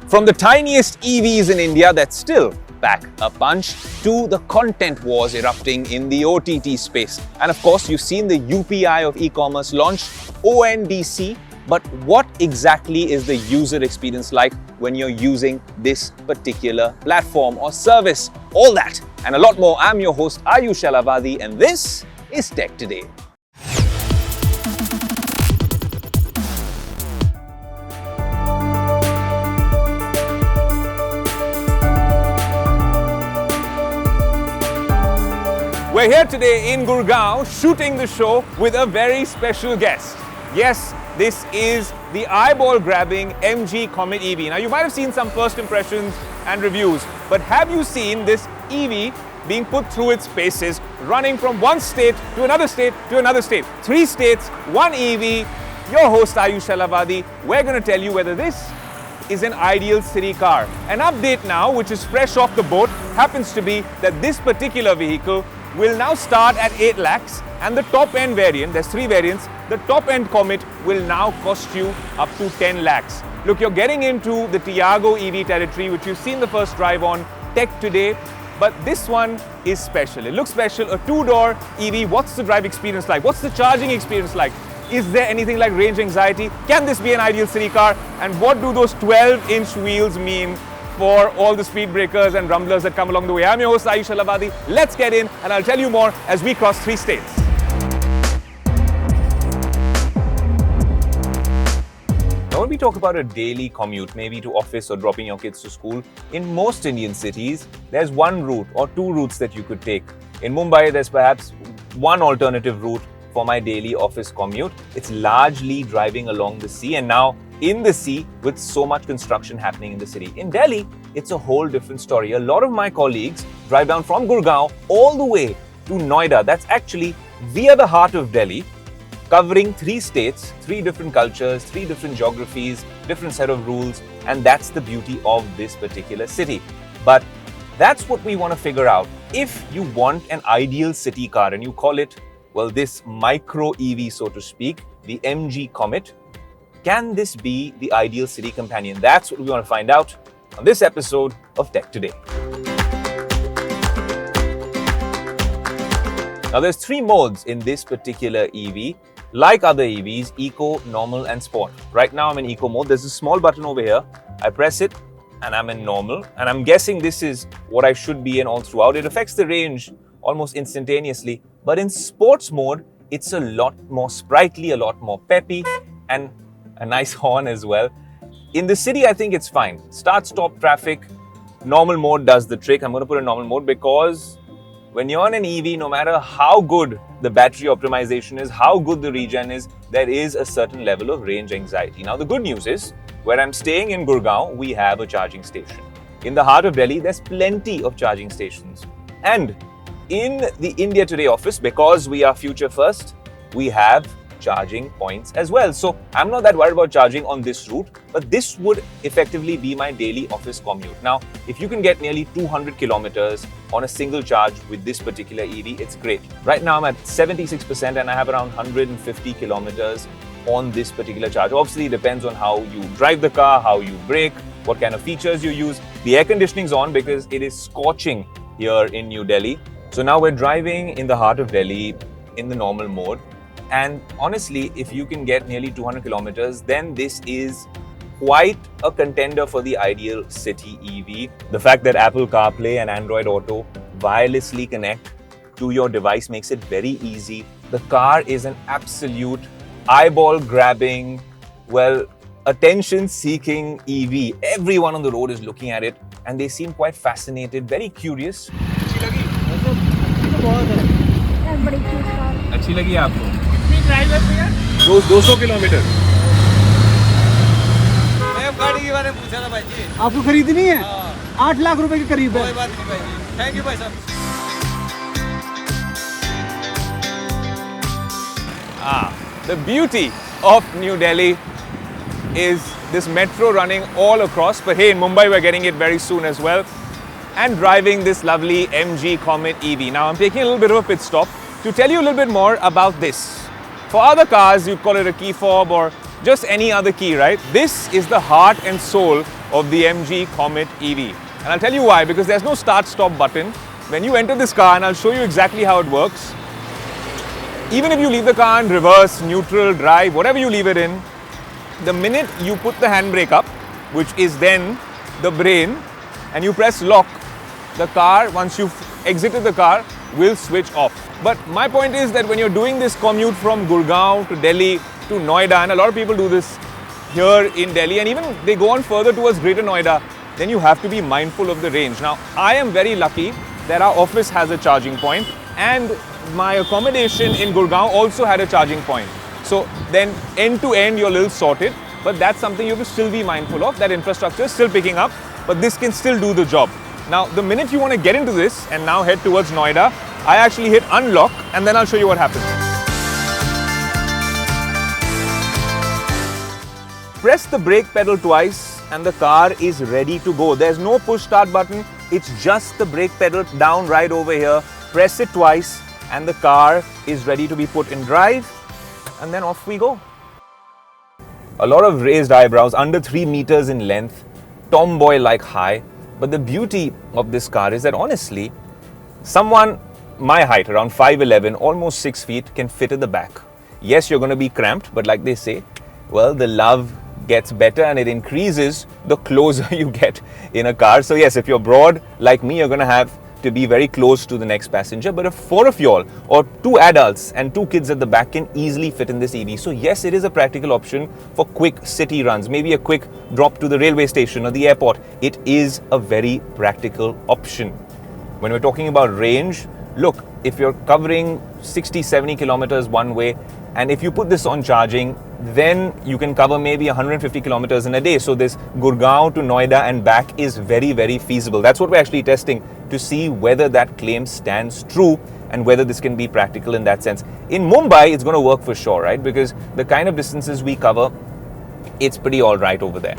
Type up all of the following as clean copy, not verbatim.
From the tiniest EVs in India that still pack a punch to the content wars erupting in the OTT space. And of course, you've seen the UPI of e-commerce launch, ONDC. But what exactly is the user experience like when you're using this particular platform or service? All that and a lot more. I'm your host Aayush Ailawadi and this is Tech Today. We're here today in Gurgaon shooting the show with a very special guest. Yes, this is the eyeball-grabbing MG Comet EV. Now, you might have seen some first impressions and reviews, but have you seen this EV being put through its paces, running from one state to another state to another state? 3 states, 1 EV. Your host Aayush Ailawadi. We're going to tell you whether this is an ideal city car. An update now, which is fresh off the boat, happens to be that this particular vehicle will now start at 8 lakhs and the top end variant, there's 3 variants, the top end Comet will now cost you up to 10 lakhs. Look, you're getting into the Tiago EV territory, which you've seen the first drive on Tech Today, but this one is special. It looks special, a 2-door EV. What's the drive experience like? What's the charging experience like? Is there anything like range anxiety? Can this be an ideal city car? And what do those 12-inch wheels mean for all the speed breakers and rumblers that come along the way? I'm your host Aayush Ailawadi. Let's get in and I'll tell you more as we cross 3 states. Now, when we talk about a daily commute, maybe to office or dropping your kids to school, in most Indian cities, there's one route or 2 routes that you could take. In Mumbai, there's perhaps one alternative route for my daily office commute. It's largely driving along the sea, and now in the sea with so much construction happening in the city. In Delhi, it's a whole different story. A lot of my colleagues drive down from Gurgaon all the way to Noida. That's actually via the heart of Delhi, covering 3 states, 3 different cultures, 3 different geographies, different set of rules, and that's the beauty of this particular city. But that's what we want to figure out. If you want an ideal city car and you call it, well, this micro EV, so to speak, the MG Comet, can this be the ideal city companion? That's what we want to find out on this episode of Tech Today. Now, there's 3 modes in this particular EV. Like other EVs, Eco, Normal and Sport. Right now, I'm in Eco mode. There's a small button over here. I press it and I'm in Normal. And I'm guessing this is what I should be in all throughout. It affects the range almost instantaneously. But in Sports mode, it's a lot more sprightly, a lot more peppy, and a nice horn as well. In the city, I think it's fine. Start-stop traffic, normal mode does the trick. I'm going to put a normal mode because when you're on an EV, no matter how good the battery optimization is, how good the regen is, there is a certain level of range anxiety. Now, the good news is, where I'm staying in Gurgaon, we have a charging station. In the heart of Delhi, there's plenty of charging stations. And in the India Today office, because we are future first, we have charging points as well. So I'm not that worried about charging on this route, but this would effectively be my daily office commute. Now, if you can get nearly 200 kilometers on a single charge with this particular EV, it's great. Right now I'm at 76% and I have around 150 kilometers on this particular charge. Obviously, it depends on how you drive the car, how you brake, what kind of features you use. The air conditioning's on because it is scorching here in New Delhi. So now we're driving in the heart of Delhi in the normal mode. And honestly, if you can get nearly 200 kilometers, then this is quite a contender for the ideal city EV. The fact that Apple CarPlay and Android Auto wirelessly connect to your device makes it very easy. The car is an absolute eyeball-grabbing, well, attention-seeking EV. Everyone on the road is looking at it and they seem quite fascinated, very curious. अच्छी लगी आपको? कितनी drive है भैया? 200 kilometre. मैं गाड़ी के बारे में पूछा था भाई जी। आपको खरीदनी है? 8 लाख रुपए के करीब है। कोई बात नहीं भाई जी। थैंक यू भाई साहब। The beauty of New Delhi is this metro running all across. But hey, in Mumbai we're getting it very soon as well. And driving this lovely MG Comet EV. Now I'm taking a little bit of a pit stop to tell you a little bit more about this. For other cars, you call it a key fob or just any other key, right? This is the heart and soul of the MG Comet EV. And I'll tell you why, because there's no start-stop button. When you enter this car, and I'll show you exactly how it works, even if you leave the car in reverse, neutral, drive, whatever you leave it in, the minute you put the handbrake up, which is then the brain, and you press lock, the car, once you've exited the car, will switch off. But my point is that when you're doing this commute from Gurgaon to Delhi to Noida, and a lot of people do this here in Delhi, and even they go on further towards Greater Noida, then you have to be mindful of the range. Now, I am very lucky that our office has a charging point, and my accommodation in Gurgaon also had a charging point. So then end to end, you're a little sorted, but that's something you have to still be mindful of. That infrastructure is still picking up, but this can still do the job. Now, the minute you want to get into this and now head towards Noida, I actually hit unlock, and then I'll show you what happens. Press the brake pedal twice and the car is ready to go. There's no push start button. It's just the brake pedal down right over here. Press it twice and the car is ready to be put in drive, and then off we go. A lot of raised eyebrows, under 3 meters in length, tomboy-like high. But the beauty of this car is that honestly, someone my height, around 5'11", almost 6 feet, can fit at the back. Yes, you're going to be cramped, but like they say, well, the love gets better and it increases the closer you get in a car. So yes, if you're broad like me, you're going to have to be very close to the next passenger. But if 4 of y'all, or 2 adults and 2 kids at the back, can easily fit in this EV. So yes, it is a practical option for quick city runs, maybe a quick drop to the railway station or the airport. It is a very practical option. When we're talking about range, look, if you're covering 60-70 kilometers one way, and if you put this on charging, then you can cover maybe 150 kilometers in a day. So this Gurgaon to Noida and back is very, very feasible. That's what we're actually testing to see whether that claim stands true and whether this can be practical in that sense. In Mumbai, it's going to work for sure, right? Because the kind of distances we cover, it's pretty all right over there.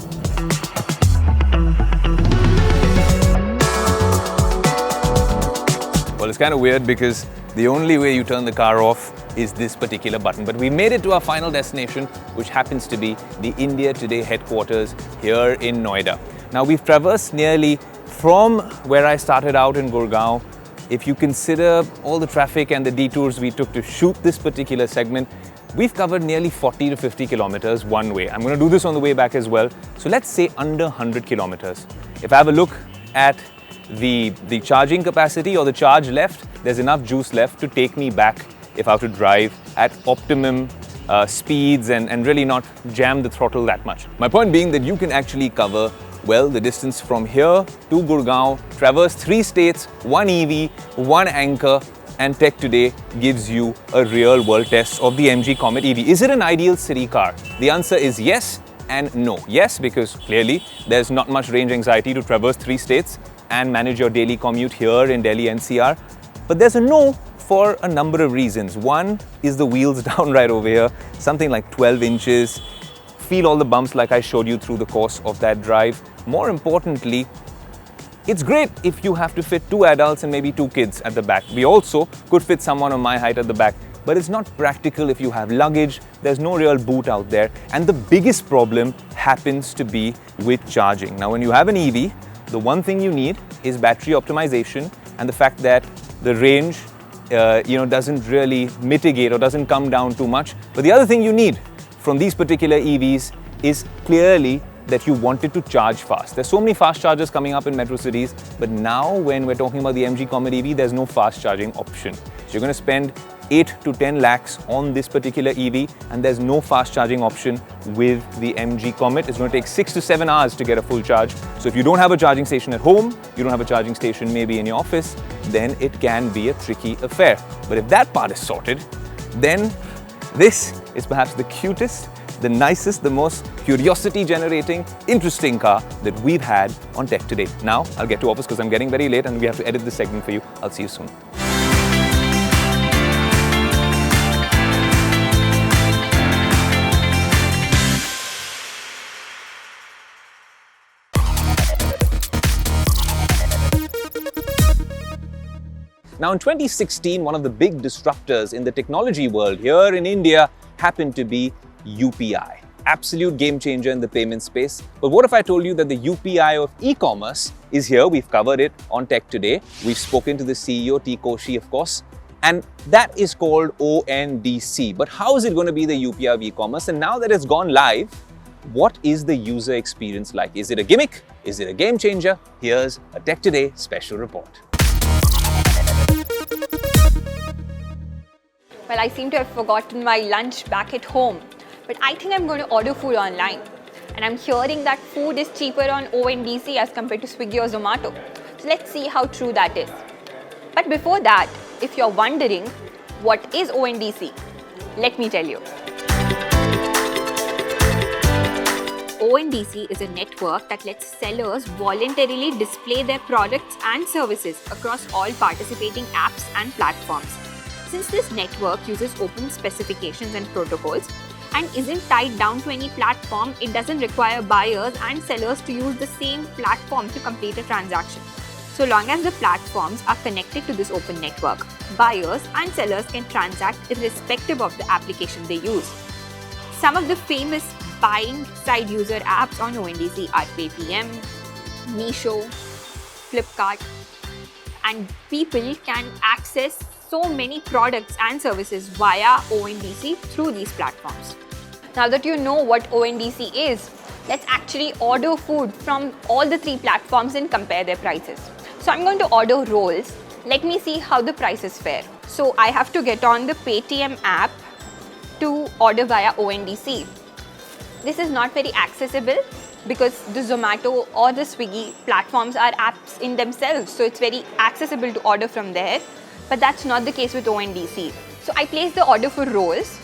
Well, it's kind of weird because the only way you turn the car off is this particular button. But we made it to our final destination, which happens to be the India Today headquarters here in Noida. Now, we've traversed nearly from where I started out in Gurgaon. If you consider all the traffic and the detours we took to shoot this particular segment, we've covered nearly 40 to 50 kilometers one way. I'm going to do this on the way back as well. So let's say under 100 kilometers. If I have a look at the charging capacity or the charge left, there's enough juice left to take me back if I have to drive at optimum speeds and really not jam the throttle that much. My point being that you can actually cover, well, the distance from here to Gurgaon, traverse 3 states, 1 EV, 1 anchor, and Tech Today gives you a real world test of the MG Comet EV. Is it an ideal city car? The answer is yes and no. Yes, because clearly there's not much range anxiety to traverse 3 states and manage your daily commute here in Delhi NCR. But there's a no for a number of reasons. One is the wheels down right over here, something like 12 inches. Feel all the bumps like I showed you through the course of that drive. More importantly, it's great if you have to fit 2 adults and maybe 2 kids at the back. We also could fit someone on my height at the back, but it's not practical if you have luggage. There's no real boot out there. And the biggest problem happens to be with charging. Now, when you have an EV, the one thing you need is battery optimization and the fact that the range doesn't really mitigate or doesn't come down too much. But the other thing you need from these particular EVs is clearly that you want it to charge fast. There's so many fast chargers coming up in metro cities, but now when we're talking about the MG Comet EV, there's no fast charging option. So you're going to spend 8 to 10 lakhs on this particular EV, and there's no fast charging option with the MG Comet. It's going to take 6 to 7 hours to get a full charge. So if you don't have a charging station at home, you don't have a charging station maybe in your office, then it can be a tricky affair. But if that part is sorted, then this is perhaps the cutest, the nicest, the most curiosity-generating, interesting car that we've had on Tech Today. Now, I'll get to office because I'm getting very late and we have to edit this segment for you. I'll see you soon. Now, in 2016, one of the big disruptors in the technology world here in India happened to be UPI. absolute game changer in the payment space. But what if I told you that the UPI of e-commerce is here? We've covered it on Tech Today. We've spoken to the CEO, T. Koshi, of course. And that is called ONDC. But how is it going to be the UPI of e-commerce? And now that it's gone live, what is the user experience like? Is it a gimmick? Is it a game changer? Here's a Tech Today special report. Well, I seem to have forgotten my lunch back at home, but I think I'm going to order food online. And I'm hearing that food is cheaper on ONDC as compared to Swiggy or Zomato. So let's see how true that is. But before that, if you're wondering what is ONDC, let me tell you. ONDC is a network that lets sellers voluntarily display their products and services across all participating apps and platforms. Since this network uses open specifications and protocols and isn't tied down to any platform, it doesn't require buyers and sellers to use the same platform to complete a transaction. So long as the platforms are connected to this open network, buyers and sellers can transact irrespective of the application they use. Some of the famous buying side user apps on ONDC are Paytm, Meesho, Flipkart, and people can access so many products and services via ONDC through these platforms. Now that you know what ONDC is, let's actually order food from all the three platforms and compare their prices. So I'm going to order rolls. Let me see how the prices fare. So I have to get on the Paytm app to order via ONDC. This is not very accessible because the Zomato or the Swiggy platforms are apps in themselves, so it's very accessible to order from there. But that's not the case with ONDC. So I placed the order for rolls.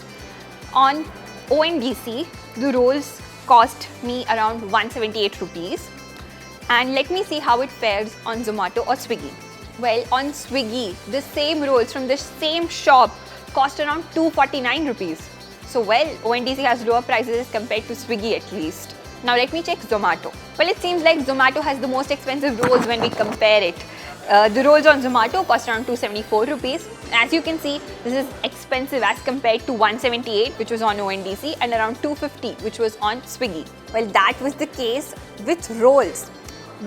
On ONDC, the rolls cost me around 178 rupees. And let me see how it fares on Zomato or Swiggy. Well, on Swiggy, the same rolls from the same shop cost around 249 rupees. So well, ONDC has lower prices compared to Swiggy at least. Now let me check Zomato. Well, it seems like Zomato has the most expensive rolls when we compare it. The rolls on Zomato cost around 274 rupees. As you can see, this is expensive as compared to 178, which was on ONDC, and around 250, which was on Swiggy. Well, that was the case with rolls.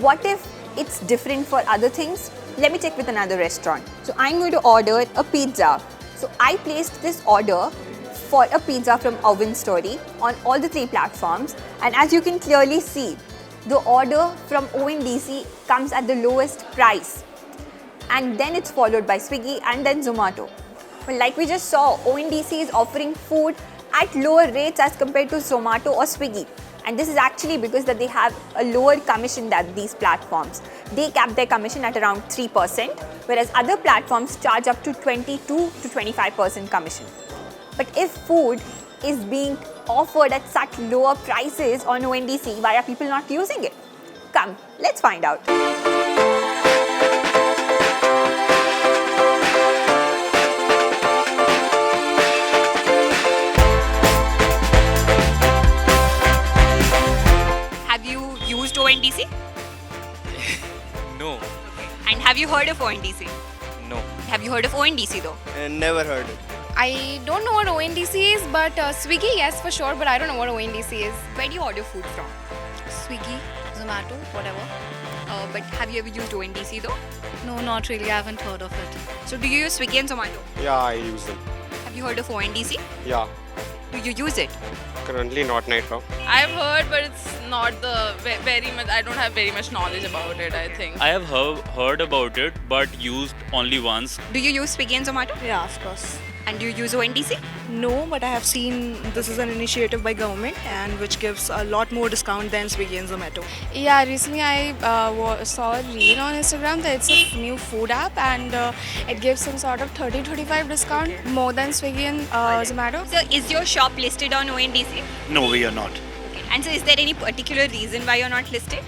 What if it's different for other things? Let me check with another restaurant. So I'm going to order a pizza. So I placed this order for a pizza from Oven Story on all the three platforms. And as you can clearly see, the order from ONDC comes at the lowest price. And then it's followed by Swiggy and then Zomato. Well, like we just saw, ONDC is offering food at lower rates as compared to Zomato or Swiggy. And this is actually because that they have a lower commission than these platforms. They cap their commission at around 3%, whereas other platforms charge up to 22 to 25% commission. But if food is being offered at such lower prices on ONDC, why are people not using it? Come, let's find out. Have you used ONDC? No. And have you heard of ONDC? No. Have you heard of ONDC though? Never heard it. I don't know what ONDC is, but Swiggy, yes, for sure, but I don't know what ONDC is. Where do you order food from? Swiggy, Zomato, whatever. But have you ever used ONDC though? No, not really. I haven't heard of it. So do you use Swiggy and Zomato? Yeah, I use them. Have you heard of ONDC? Yeah. Do you use it? Currently not right now. I've heard, but it's not the very much. I don't have very much knowledge about it, I think. I have heard about it, but used only once. Do you use Swiggy and Zomato? Yeah, of course. And do you use ONDC? No, but I have seen this is an initiative by government and which gives a lot more discount than Swiggy and Zomato. Yeah, recently I saw a reel on Instagram that it's a new food app and it gives some sort of 30-35 discount more than Swiggy and Zomato. So is your shop listed on ONDC? No, we are not. And so is there any particular reason why you're not listed?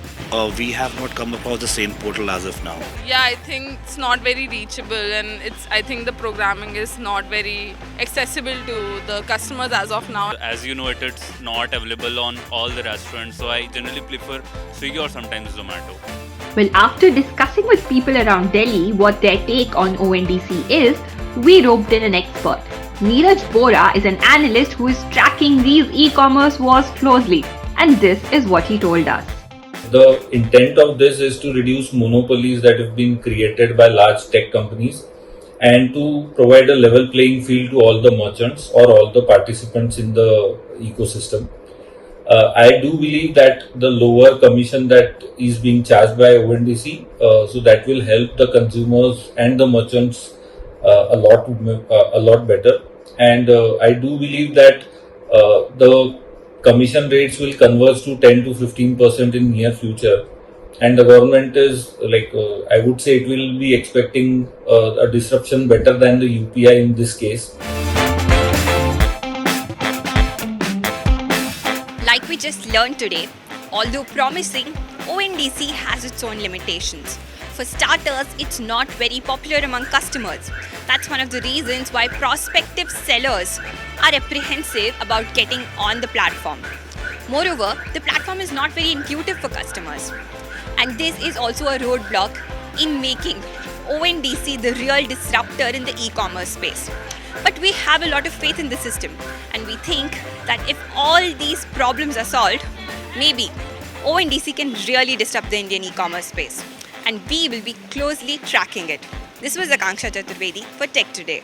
We have not come across the same portal as of now. Yeah, I think it's not very reachable, and I think the programming is not very accessible to the customers as of now. As you know, it's not available on all the restaurants, so I generally prefer Swiggy or sometimes Zomato. Well, after discussing with people around Delhi what their take on ONDC is, we roped in an expert. Neeraj Bora is an analyst who is tracking these e-commerce wars closely, and this is what he told us. The intent of this is to reduce monopolies that have been created by large tech companies and to provide a level playing field to all the merchants or all the participants in the ecosystem. I do believe that the lower commission that is being charged by ONDC, so that will help the consumers and the merchants a lot better. And I do believe that the commission rates will converge to 10 to 15% in near future. And the government is I would say it will be expecting a disruption better than the UPI in this case. Like we just learned today, although promising, ONDC has its own limitations. For starters, it's not very popular among customers. That's one of the reasons why prospective sellers are apprehensive about getting on the platform. Moreover, the platform is not very intuitive for customers. And this is also a roadblock in making ONDC the real disruptor in the e-commerce space. But we have a lot of faith in the system, and we think that if all these problems are solved, maybe ONDC can really disrupt the Indian e-commerce space. And we will be closely tracking it. This was Akanksha Chaturvedi for Tech Today.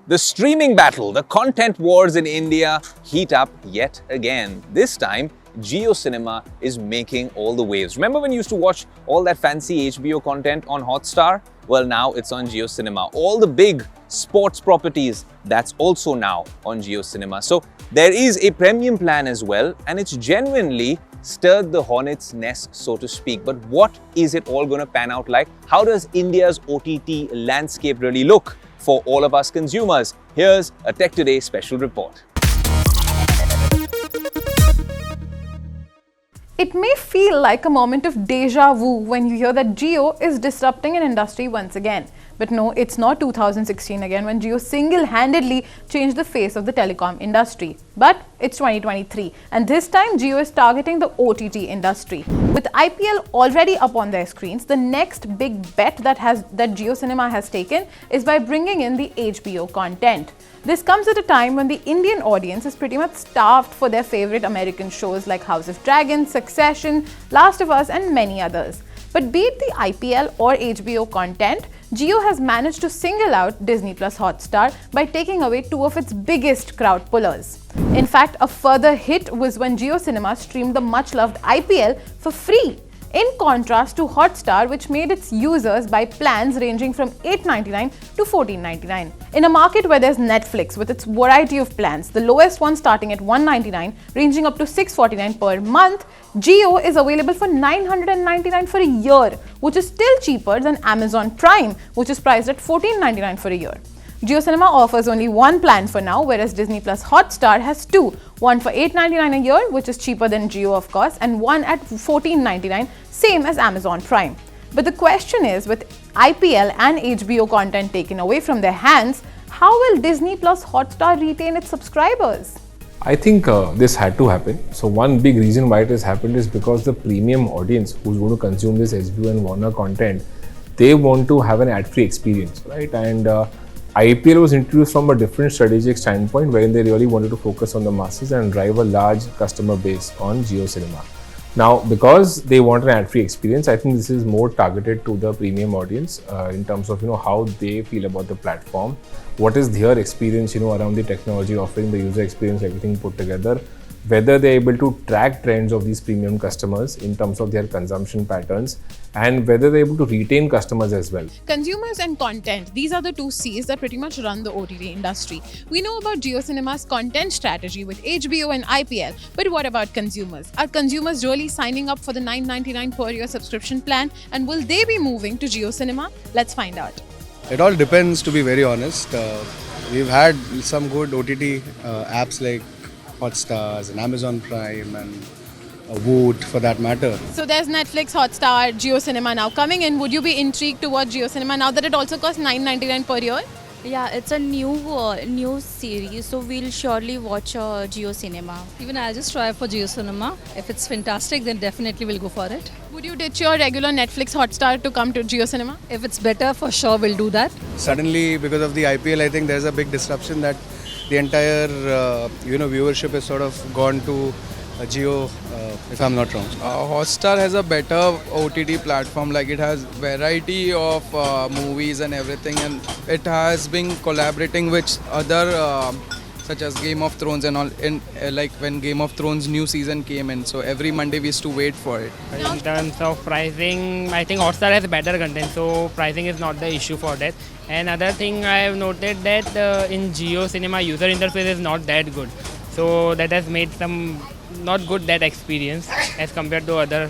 The streaming battle, the content wars in India heat up yet again. This time, JioCinema is making all the waves. Remember when you used to watch all that fancy HBO content on Hotstar? Well, now it's on JioCinema. All the big sports properties, that's also now on JioCinema. So there is a premium plan as well, and it's genuinely stirred the hornet's nest, so to speak. But what is it all going to pan out like? How does India's OTT landscape really look for all of us consumers? Here's a Tech Today special report. It may feel like a moment of deja vu when you hear that Jio is disrupting an industry once again. But no, it's not 2016 again when Jio single-handedly changed the face of the telecom industry. But it's 2023, and this time Jio is targeting the OTT industry. With IPL already up on their screens, the next big bet that JioCinema has taken is by bringing in the HBO content. This comes at a time when the Indian audience is pretty much starved for their favorite American shows like House of Dragons, Succession, Last of Us, and many others. But be it the IPL or HBO content, Jio has managed to single out Disney Plus Hotstar by taking away two of its biggest crowd pullers. In fact, a further hit was when JioCinema streamed the much-loved IPL for free, in contrast to Hotstar, which made its users buy plans ranging from $8.99 to $14.99. In a market where there's Netflix with its variety of plans, the lowest one starting at $1.99, ranging up to $6.49 per month, Jio is available for $999 for a year, which is still cheaper than Amazon Prime, which is priced at $14.99 for a year. JioCinema offers only one plan for now, whereas Disney Plus Hotstar has two, one for $8.99 a year, which is cheaper than Jio of course, and one at $14.99, same as Amazon Prime. But the question is, with IPL and HBO content taken away from their hands, how will Disney Plus Hotstar retain its subscribers? I think this had to happen. So one big reason why it has happened is because the premium audience who's going to consume this HBO and Warner content, they want to have an ad-free experience, right? And IPL was introduced from a different strategic standpoint wherein they really wanted to focus on the masses and drive a large customer base on JioCinema. Now, because they want an ad-free experience, I think this is more targeted to the premium audience in terms of how they feel about the platform, what is their experience around the technology offering, the user experience, everything put together, whether they're able to track trends of these premium customers in terms of their consumption patterns, and whether they're able to retain customers as well. Consumers and content, these are the two C's that pretty much run the OTT industry. We know about JioCinema's content strategy with HBO and IPL, but what about consumers? Are consumers really signing up for the $9.99 per year subscription plan, and will they be moving to JioCinema? Let's find out. It all depends, to be very honest. We've had some good OTT apps like Hotstars and Amazon Prime and Woot for that matter. So there's Netflix, Hotstar, JioCinema now coming in. Would you be intrigued to watch JioCinema now that it also costs $9.99 per year? Yeah, it's a new series, so we'll surely watch JioCinema. Even I'll just try for JioCinema. If it's fantastic, then definitely we'll go for it. Would Would you ditch your regular Netflix Hotstar to come to JioCinema? If it's better, for sure we'll do that. Suddenly, because of the IPL, I think there's a big disruption that the entire viewership has sort of gone to Jio, if I'm not wrong. Hotstar has a better OTT platform, like it has variety of movies and everything, and it has been collaborating with other such as Game of Thrones and all, in like when Game of Thrones new season came in, so every Monday we used to wait for it. In terms of pricing, I think Hotstar has better content, so pricing is not the issue for that. And other thing I have noted that in JioCinema user interface is not that good, so that has made some not good that experience as compared to other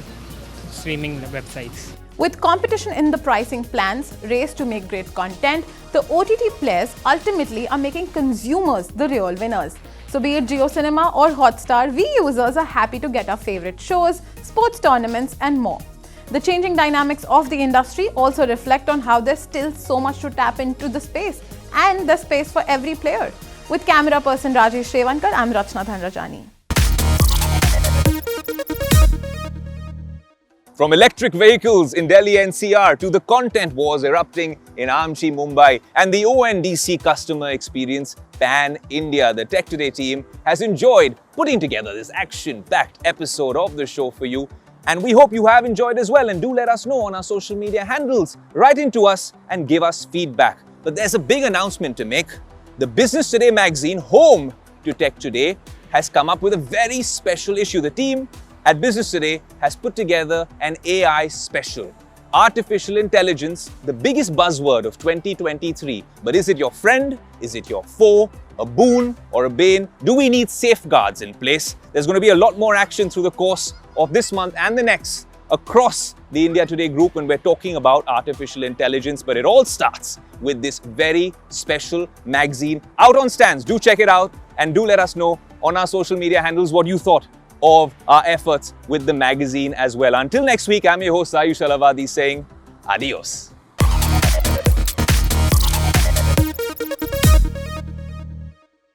streaming websites. With competition in the pricing plans, race to make great content, the OTT players ultimately are making consumers the real winners. So be it JioCinema or Hotstar, we users are happy to get our favorite shows, sports tournaments and more. The changing dynamics of the industry also reflect on how there's still so much to tap into the space, and the space for every player. With camera person Rajesh Revankar, I'm Rachna Dhanrajani. From electric vehicles in Delhi NCR to the content wars erupting in Amchi, Mumbai, and the ONDC customer experience pan-India, the Tech Today team has enjoyed putting together this action-packed episode of the show for you. And we hope you have enjoyed as well, and do let us know on our social media handles. Write into us and give us feedback. But there's a big announcement to make. The Business Today magazine, home to Tech Today, has come up with a very special issue. The team at Business Today has put together an AI special. Artificial intelligence, the biggest buzzword of 2023. But is it your friend? Is it your foe? A boon or a bane? Do we need safeguards in place? There's going to be a lot more action through the course of this month and the next across the India Today group when we're talking about artificial intelligence. But it all starts with this very special magazine out on stands. Do check it out and do let us know on our social media handles what you thought of our efforts with the magazine as well. Until next week, I'm your host Aayush Ailawadi saying adios.